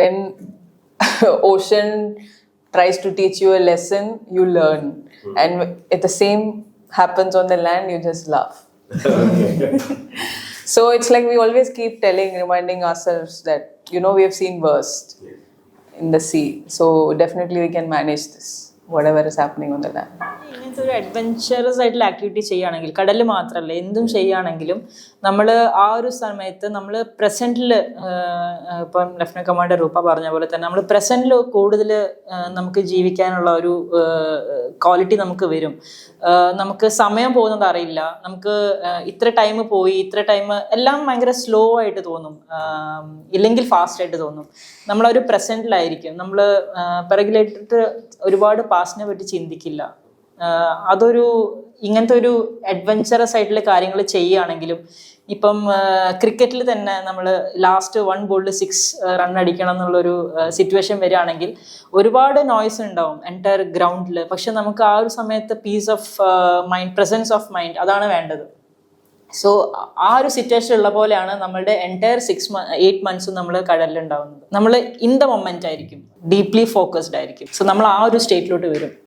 when ocean tries to teach you a lesson, you learn. And if the same happens on the land, you just laugh. So it's like we always keep reminding ourselves that, we have seen worst in the sea. So definitely we can manage this, whatever is happening on the land. ഇങ്ങനത്തെ ഒരു adventurous ആയിട്ടുള്ള activity ചെയ്യുകയാണെങ്കിൽ, കടൽ മാത്രമല്ല എന്തും ചെയ്യുകയാണെങ്കിലും നമ്മൾ ആ ഒരു സമയത്ത് നമ്മൾ പ്രസൻറ്റിൽ, ഇപ്പം ലഫ്റ്റനന്റ് കമാൻഡർ രൂപ പറഞ്ഞ പോലെ തന്നെ നമ്മൾ പ്രസൻറ്റിൽ കൂടുതൽ നമുക്ക് ജീവിക്കാനുള്ള ഒരു ക്വാളിറ്റി നമുക്ക് വരും. നമുക്ക് സമയം പോകുന്നത് അറിയില്ല. നമുക്ക് ഇത്ര ടൈം പോയി, ഇത്ര ടൈം എല്ലാം ഭയങ്കര സ്ലോ ആയിട്ട് തോന്നും, ഇല്ലെങ്കിൽ ഫാസ്റ്റ് ആയിട്ട് തോന്നും. നമ്മളൊരു പ്രസൻറ്റിലായിരിക്കും. നമ്മൾ പിറകിലായിട്ട് ഒരുപാട് പാസ്റ്റിനെ പറ്റി ചിന്തിക്കില്ല. അതൊരു ഇങ്ങനത്തെ ഒരു അഡ്വെഞ്ചറസ് ആയിട്ടുള്ള കാര്യങ്ങൾ ചെയ്യുകയാണെങ്കിലും, ഇപ്പം ക്രിക്കറ്റിൽ തന്നെ നമ്മൾ ലാസ്റ്റ് 1 ബോളിൽ 6 റൺ അടിക്കണം എന്നുള്ളൊരു സിറ്റുവേഷൻ വരികയാണെങ്കിൽ ഒരുപാട് നോയ്സ് ഉണ്ടാവും എൻറ്റയർ ഗ്രൗണ്ടിൽ. പക്ഷെ നമുക്ക് ആ ഒരു സമയത്ത് peace of mind, presence of mind, അതാണ് വേണ്ടത്. സോ ആ ഒരു സിറ്റുവേഷൻ ഉള്ള പോലെയാണ് നമ്മളുടെ എൻറ്റയർ 8 മന്ത്സും നമ്മൾ കടലിലുണ്ടാവുന്നത്. നമ്മൾ ഇൻ ദ മൊമെന്റ് ആയിരിക്കും, ഡീപ്ലി ഫോക്കസ്ഡ് ആയിരിക്കും. സോ നമ്മൾ ആ ഒരു സ്റ്റേറ്റിലോട്ട് വരും.